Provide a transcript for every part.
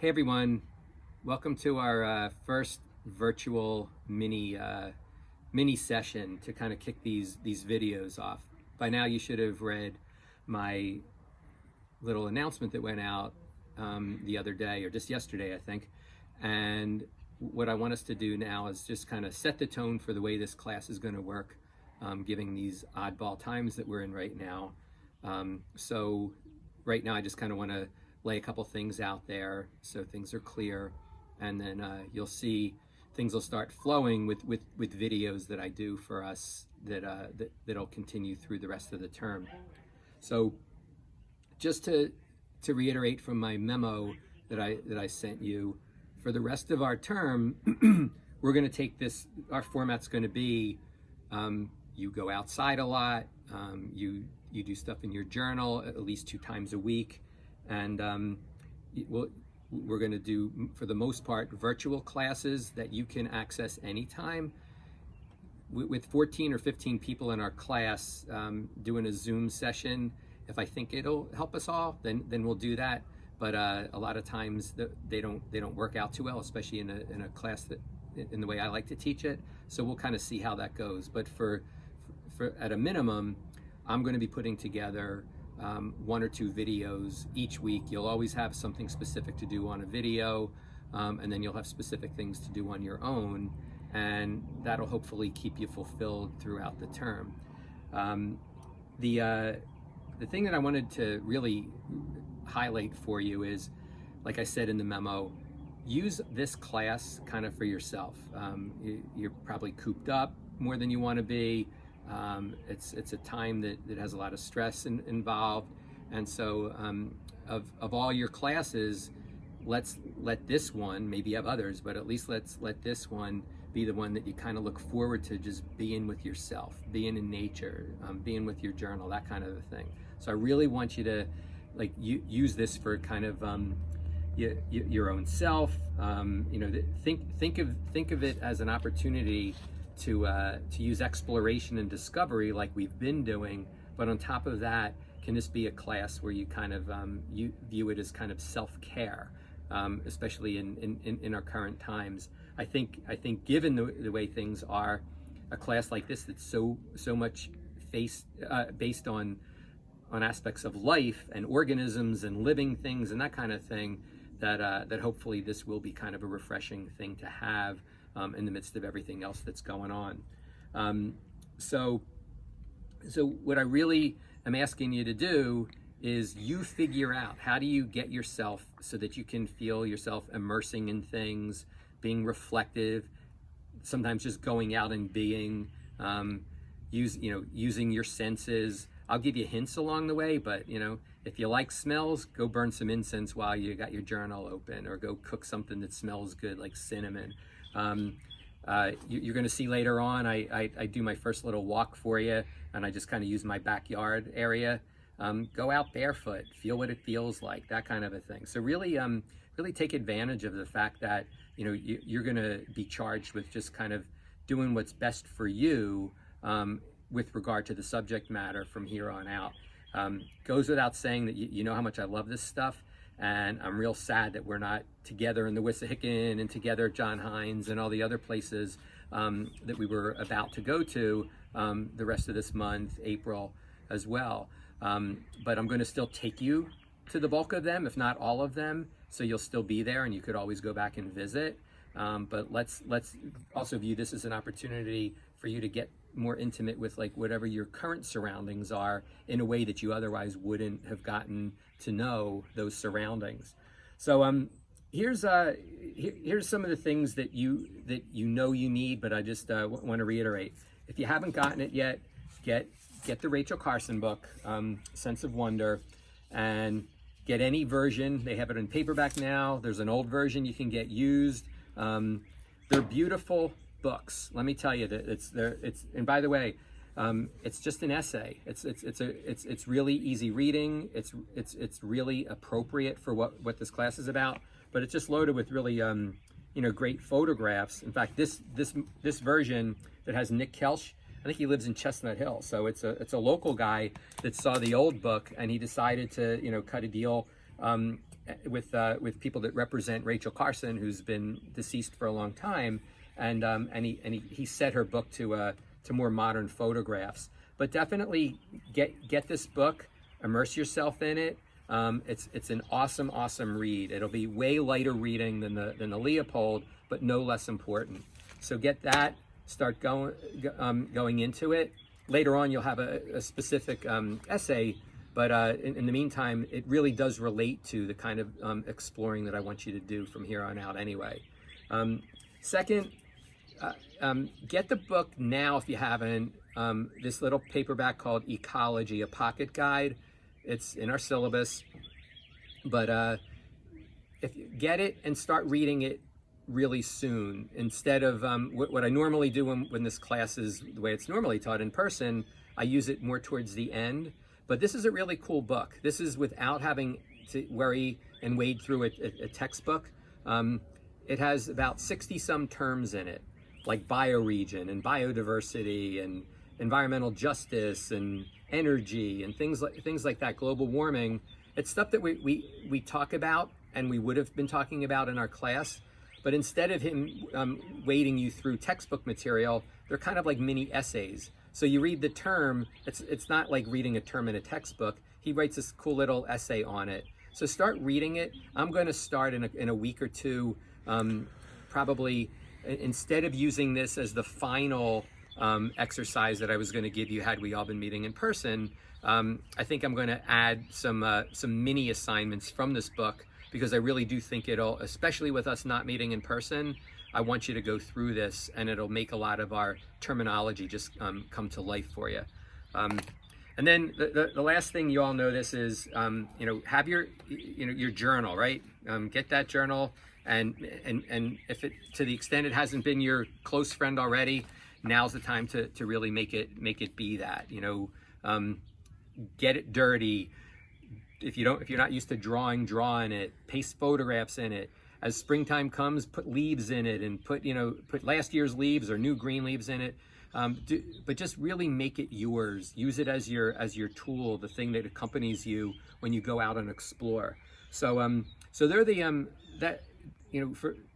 Hey everyone, welcome to our first virtual mini session to kind of kick these videos off. By now you should have read my little announcement that went out the other day, or just yesterday I think, and what I want us to do now is just kind of set the tone for the way this class is going to work, giving these oddball times that we're in right now. So right now I just kind of want to lay a couple things out there so things are clear, and then you'll see things will start flowing with videos that I do for us that'll continue through the rest of the term. So just to reiterate from my memo that I sent you, for the rest of our term, we're going to take this, our format's going to be you go outside a lot, you do stuff in your journal at least 2 times a week, and we're going to do, for the most part, virtual classes that you can access anytime. With 14 or 15 people in our class, doing a Zoom session, if I think it'll help us all, then we'll do that. But a lot of times they don't work out too well, especially in a class that, in the way I like to teach it. So we'll kind of see how that goes. But for at a minimum, I'm going to be putting together 1 or 2 videos each week. You'll always have something specific to do on a video, and then you'll have specific things to do on your own, and that'll hopefully keep you fulfilled throughout the term. The thing that I wanted to really highlight for you is, like I said in the memo, use this class kind of for yourself. You're probably cooped up more than you want to be. It's a time that has a lot of stress involved, and so of all your classes, let's let this one, maybe you have others, but at least let's let this one be the one that you kind of look forward to, just being with yourself, being in nature, being with your journal, that kind of a thing. So I really want you to use this for kind of your own self. Think of it as an opportunity to use exploration and discovery like we've been doing, but on top of that, can this be a class where you kind of you view it as kind of self-care, especially in our current times. I think given the way things are, a class like this that's so much based on aspects of life and organisms and living things and that kind of thing, that hopefully this will be kind of a refreshing thing to have in the midst of everything else that's going on. So what I really am asking you to do is you figure out, how do you get yourself so that you can feel yourself immersing in things, being reflective, sometimes just going out and being, using your senses. I'll give you hints along the way, but if you like smells, go burn some incense while you got your journal open, or go cook something that smells good like cinnamon. You're going to see later on, I do my first little walk for you, and I just kind of use my backyard area. Go out barefoot, feel what it feels like, that kind of a thing. So really take advantage of the fact that you're going to be charged with just kind of doing what's best for you with regard to the subject matter from here on out. Goes without saying that you know how much I love this stuff, and I'm real sad that we're not together in the Wissahickon and together at John Hines and all the other places that we were about to go to the rest of this month, April as well. But I'm going to still take you to the bulk of them, if not all of them, so you'll still be there and you could always go back and visit. But let's also view this as an opportunity for you to get more intimate with whatever your current surroundings are, in a way that you otherwise wouldn't have gotten to know those surroundings. So here's some of the things that you need, but I just want to reiterate. If you haven't gotten it yet, get the Rachel Carson book, Sense of Wonder, and get any version. They have it in paperback now. There's an old version you can get used. They're beautiful books. Let me tell you that and by the way, it's just an essay. It's really easy reading. It's really appropriate for what this class is about. But it's just loaded with really great photographs. In fact, this version that has Nick Kelch, I think he lives in Chestnut Hill. So it's a local guy that saw the old book, and he decided to cut a deal with people that represent Rachel Carson, who's been deceased for a long time, and he set her book to more modern photographs. But definitely get this book, immerse yourself in it. It's an awesome read. It'll be way lighter reading than the Leopold, but no less important. So get that, start going into it. Later on, you'll have a specific essay, but in the meantime, it really does relate to the kind of exploring that I want you to do from here on out anyway. Second, get the book now if you haven't. This little paperback called Ecology, a pocket guide. It's in our syllabus, but if you get it and start reading it really soon, instead of what I normally do when this class is the way it's normally taught in person, I use it more towards the end. But this is a really cool book. This is without having to worry and wade through a textbook. It has about 60 some terms in it, like bioregion and biodiversity and environmental justice and energy and things like that, global warming. It's stuff that we talk about and we would have been talking about in our class, but instead of him wading you through textbook material, they're kind of like mini essays. So you read the term, it's not like reading a term in a textbook. He writes this cool little essay on it. So start reading it. I'm going to start in a week or two, probably, instead of using this as the final exercise that I was going to give you had we all been meeting in person. I think I'm going to add some mini assignments from this book, because I really do think it'll, especially with us not meeting in person, I want you to go through this and it'll make a lot of our terminology just come to life for you. And then the last thing, you all know this is, have your journal, right? Get that journal, and if it, to the extent it hasn't been your close friend already, now's the time to really make it be that. Get it dirty. If you're not used to draw in it, paste photographs in it. As springtime comes, put leaves in it, and put last year's leaves or new green leaves in it. But just really make it yours. Use it as your tool, the thing that accompanies you when you go out and explore. So they're the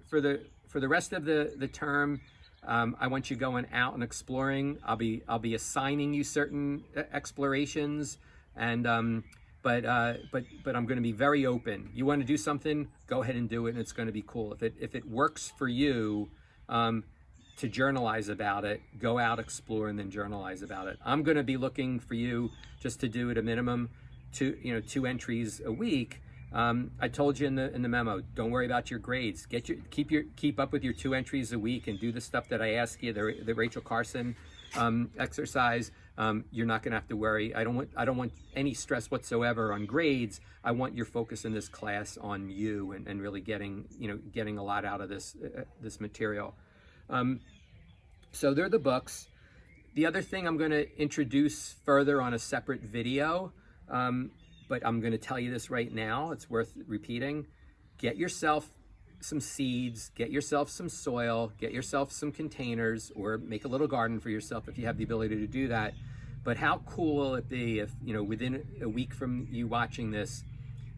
for the rest of the term. I want you going out and exploring. I'll be assigning you certain explorations, and but I'm going to be very open. You want to do something, go ahead and do it, and it's going to be cool. If it works for you to journalize about it, go out, explore, and then journalize about it. I'm going to be looking for you just to do at a minimum 2 entries a week. I told you in the memo, don't worry about your grades. Keep up with your 2 entries a week and do the stuff that I ask you, the Rachel Carson exercise. You're not going to have to worry. I don't want any stress whatsoever on grades. I want your focus in this class on you and really getting a lot out of this material. So they're the books. The other thing I'm going to introduce further on a separate video, but I'm going to tell you this right now. It's worth repeating. Get yourself some seeds, get yourself some soil, get yourself some containers, or make a little garden for yourself if you have the ability to do that. But how cool will it be if, within a week from you watching this,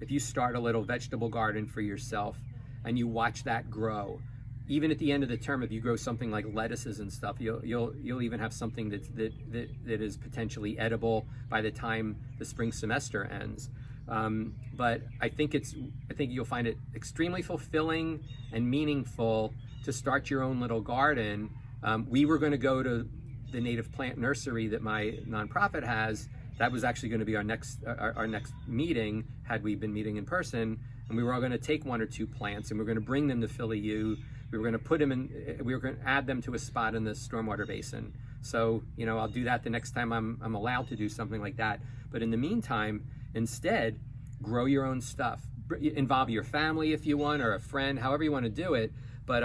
if you start a little vegetable garden for yourself and you watch that grow? Even at the end of the term, if you grow something like lettuces and stuff, you'll even have something that is potentially edible by the time the spring semester ends. But I think you'll find it extremely fulfilling and meaningful to start your own little garden. We were going to go to the native plant nursery that my nonprofit has. That was actually going to be our next meeting had we been meeting in person, and we were all going to take 1 or 2 plants and we're going to bring them to Philly U. We were going to put them in. We were going to add them to a spot in the stormwater basin. So I'll do that the next time I'm allowed to do something like that. But in the meantime, instead, grow your own stuff. Involve your family if you want, or a friend, however you want to do it. But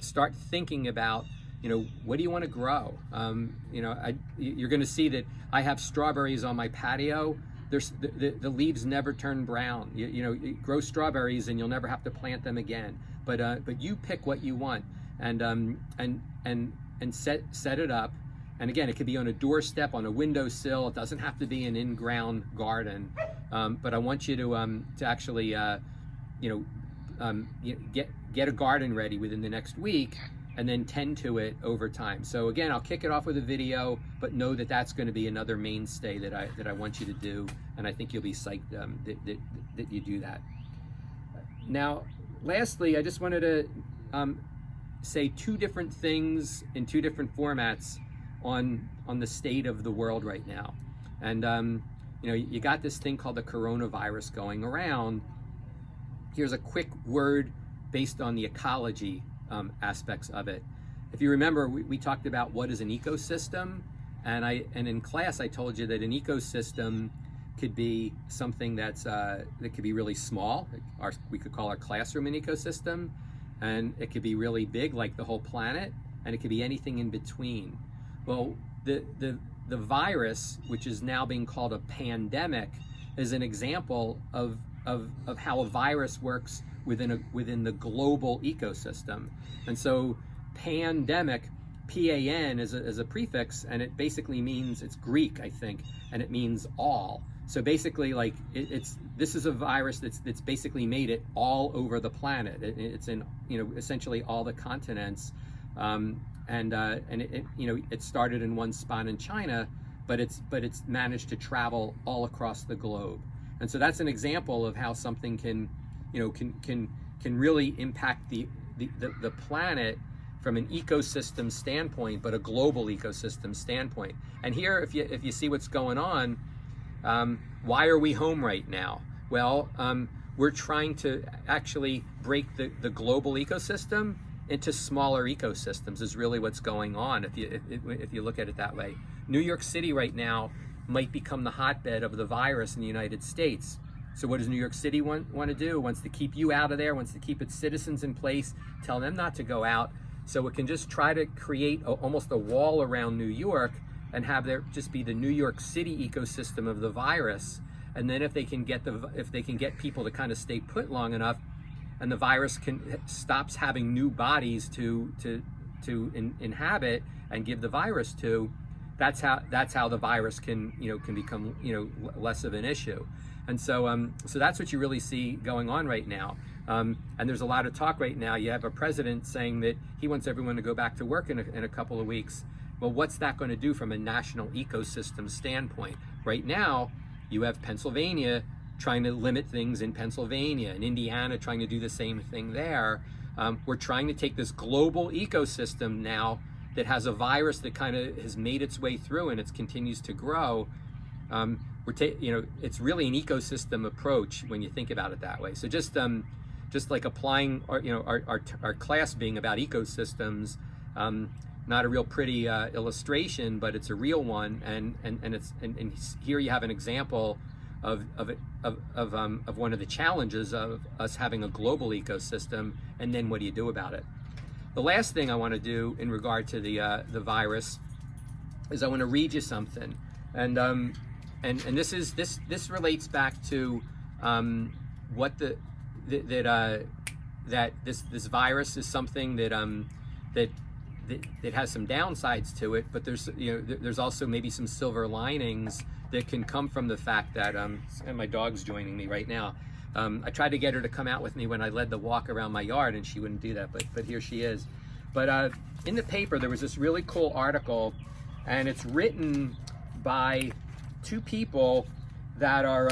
start thinking about what do you want to grow. You're going to see that I have strawberries on my patio. The leaves never turn brown. You grow strawberries and you'll never have to plant them again. But you pick what you want and set it up And again, it could be on a doorstep, on a windowsill. It doesn't have to be an in-ground garden. But I want you to actually, get a garden ready within the next week, and then tend to it over time. So again, I'll kick it off with a video, but know that that's going to be another mainstay that I want you to do, and I think you'll be psyched that you do that. Now, lastly, I just wanted to say two different things in two different formats on the state of the world right now. And you got this thing called the coronavirus going around. Here's a quick word based on the ecology aspects of it. If you remember, we talked about what is an ecosystem, and in class I told you that an ecosystem could be something that could be really small. We could call our classroom an ecosystem, and it could be really big, like the whole planet, and it could be anything in between. Well, the virus, which is now being called a pandemic, is an example of how a virus works within the global ecosystem. And so pandemic, P-A-N is a prefix, and it basically means, it's Greek, I think, and it means all. So basically, like, this is a virus that's basically made it all over the planet. It's in essentially all the continents, and it started in one spot in China, but it's managed to travel all across the globe. And so that's an example of how something can really impact the planet from an ecosystem standpoint, but a global ecosystem standpoint. And here, if you see what's going on, why are we home right now? Well, we're trying to actually break the global ecosystem into smaller ecosystems is really what's going on, if you look at it that way. New York City right now might become the hotbed of the virus in the United States. So what does New York City want to do? It wants to keep you out of there, wants to keep its citizens in place, tell them not to go out. So it can just try to create almost a wall around New York and have there just be the New York City ecosystem of the virus. And then if they can get people to kind of stay put long enough, and the virus stops having new bodies to inhabit and give the virus to, that's how the virus can become less of an issue. And so that's what you really see going on right now. And there's a lot of talk right now. You have a president saying that he wants everyone to go back to work in a couple of weeks. Well, what's that going to do from a national ecosystem standpoint? Right now, you have Pennsylvania trying to limit things in Pennsylvania, and Indiana trying to do the same thing there. We're trying to take this global ecosystem now that has a virus that kind of has made its way through and it continues to grow. It's really an ecosystem approach when you think about it that way. So just like applying our class being about ecosystems, not a real pretty illustration, but it's a real one, and here you have an example of one of the challenges of us having a global ecosystem, and then what do you do about it? The last thing I want to do in regard to the virus is I want to read you something, and this relates back to what that this virus is something that has some downsides to it, but there's also maybe some silver linings that can come from the fact that and my dog's joining me right now. I tried to get her to come out with me when I led the walk around my yard, and she wouldn't do that, but here she is. But in the paper there was this really cool article, and it's written by two people that are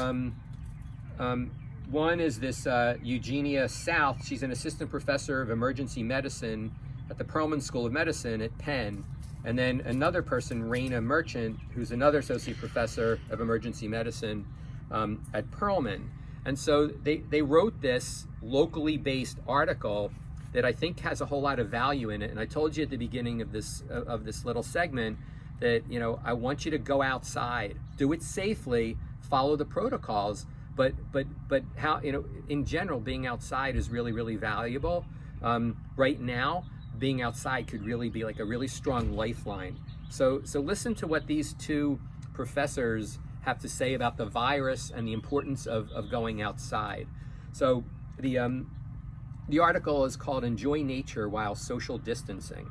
one is this Eugenia South. She's an assistant professor of emergency medicine at the Perelman School of Medicine at Penn. And then another person, Raina Merchant, who's another associate professor of emergency medicine at Perelman. And so they wrote this locally based article that I think has a whole lot of value in it. And I told you at the beginning of this little segment that I want you to go outside, do it safely, follow the protocols, but how in general being outside is really, really valuable. Right now, being outside could really be like a really strong lifeline. So listen to what these two professors have to say about the virus and the importance of going outside. So the article is called "Enjoy Nature While Social Distancing."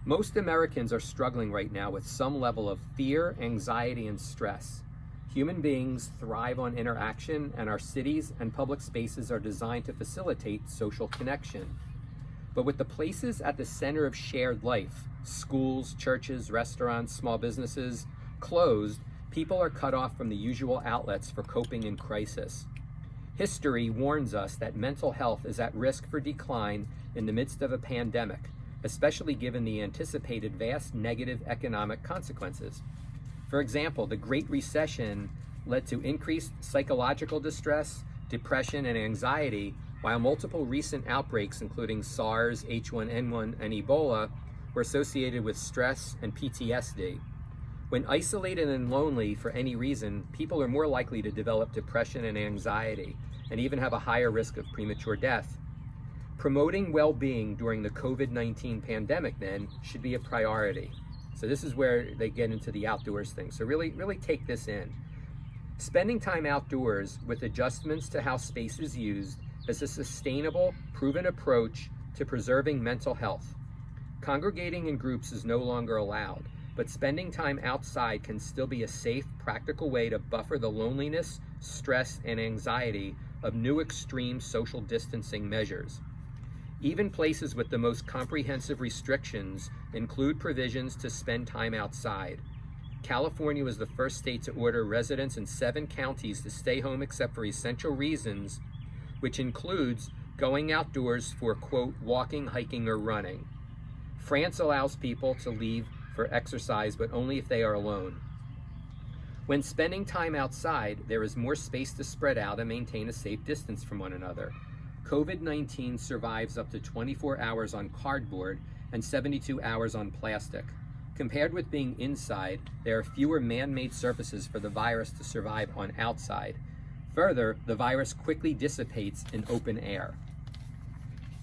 Most Americans are struggling right now with some level of fear, anxiety, and stress. Human beings thrive on interaction, and our cities and public spaces are designed to facilitate social connection. But with the places at the center of shared life, schools, churches, restaurants, small businesses, closed, people are cut off from the usual outlets for coping in crisis. History warns us that mental health is at risk for decline in the midst of a pandemic, especially given the anticipated vast negative economic consequences. For example, the Great Recession led to increased psychological distress, depression, and anxiety, while multiple recent outbreaks, including SARS, H1N1, and Ebola, were associated with stress and PTSD. When isolated and lonely for any reason, people are more likely to develop depression and anxiety, and even have a higher risk of premature death. Promoting well-being during the COVID-19 pandemic, then, should be a priority. So this is where they get into the outdoors thing. So really take this in. Spending time outdoors with adjustments to how space is used is a sustainable, proven approach to preserving mental health. Congregating in groups is no longer allowed, but spending time outside can still be a safe, practical way to buffer the loneliness, stress, and anxiety of new extreme social distancing measures. Even places with the most comprehensive restrictions include provisions to spend time outside. California was the first state to order residents in 7 counties to stay home except for essential reasons, which includes going outdoors for, quote, walking, hiking, or running. France allows people to leave for exercise, but only if they are alone. When spending time outside, there is more space to spread out and maintain a safe distance from one another. COVID-19 survives up to 24 hours on cardboard and 72 hours on plastic. Compared with being inside, there are fewer man-made surfaces for the virus to survive on outside. Further, the virus quickly dissipates in open air.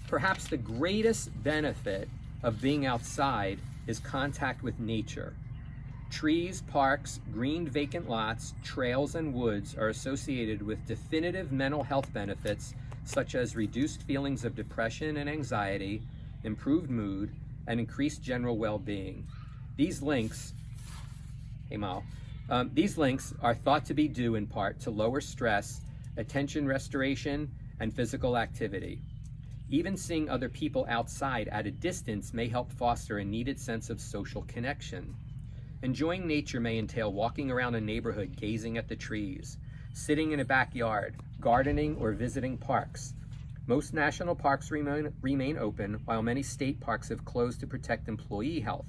Perhaps the greatest benefit of being outside is contact with nature. Trees, parks, greened vacant lots, trails, and woods are associated with definitive mental health benefits such as reduced feelings of depression and anxiety, improved mood, and increased general well-being. These links are thought to be due in part to lower stress, attention restoration, and physical activity. Even seeing other people outside at a distance may help foster a needed sense of social connection. Enjoying nature may entail walking around a neighborhood gazing at the trees, sitting in a backyard, gardening, or visiting parks. Most national parks remain open, while many state parks have closed to protect employee health.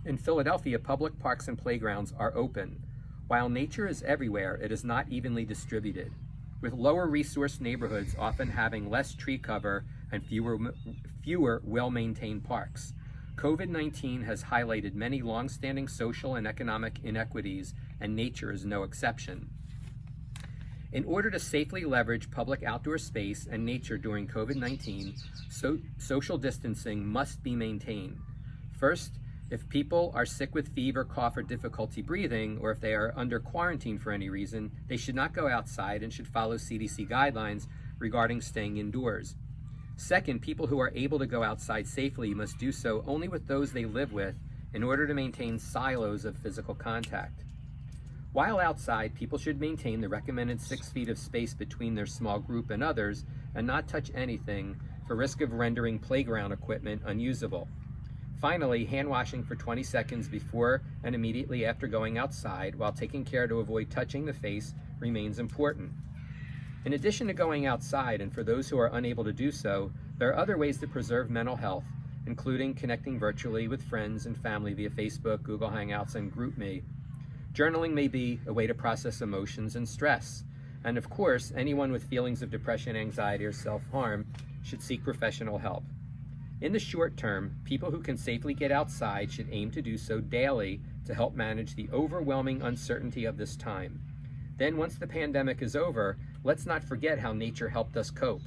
In Philadelphia, public parks and playgrounds are open. While nature is everywhere, it is not evenly distributed, with lower resource neighborhoods often having less tree cover and fewer well-maintained parks. COVID-19 has highlighted many long-standing social and economic inequities, and nature is no exception. In order to safely leverage public outdoor space and nature during COVID-19, social distancing must be maintained. First, if people are sick with fever, cough, or difficulty breathing, or if they are under quarantine for any reason, they should not go outside and should follow CDC guidelines regarding staying indoors. Second, people who are able to go outside safely must do so only with those they live with in order to maintain silos of physical contact. While outside, people should maintain the recommended 6 feet of space between their small group and others and not touch anything for risk of rendering playground equipment unusable. Finally, hand washing for 20 seconds before and immediately after going outside while taking care to avoid touching the face remains important. In addition to going outside, and for those who are unable to do so, there are other ways to preserve mental health, including connecting virtually with friends and family via Facebook, Google Hangouts, and GroupMe. Journaling may be a way to process emotions and stress. And of course, anyone with feelings of depression, anxiety, or self-harm should seek professional help. In the short term, people who can safely get outside should aim to do so daily to help manage the overwhelming uncertainty of this time. Then once the pandemic is over, let's not forget how nature helped us cope.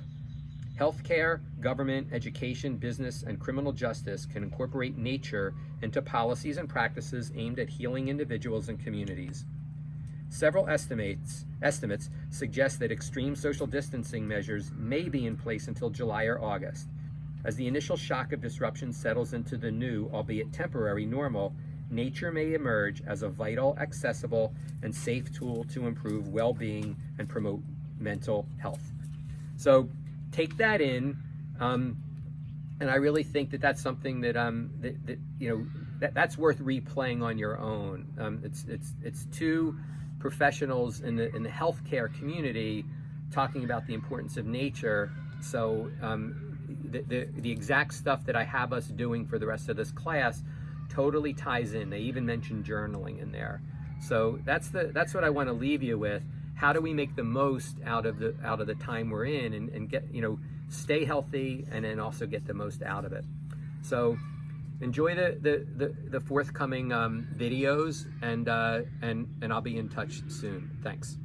Healthcare, government, education, business, and criminal justice can incorporate nature into policies and practices aimed at healing individuals and communities. Several estimates suggest that extreme social distancing measures may be in place until July or August. As the initial shock of disruption settles into the new, albeit temporary, normal, nature may emerge as a vital, accessible, and safe tool to improve well-being and promote mental health. So take that in, and I really think that that's something that that's worth replaying on your own. It's two professionals in the healthcare community talking about the importance of nature. So the exact stuff that I have us doing for the rest of this class totally ties in. They even mentioned journaling in there. So that's what I want to leave you with. How do we make the most out of the time we're in, and get, stay healthy, and then also get the most out of it. So enjoy the forthcoming videos, and I'll be in touch soon. Thanks.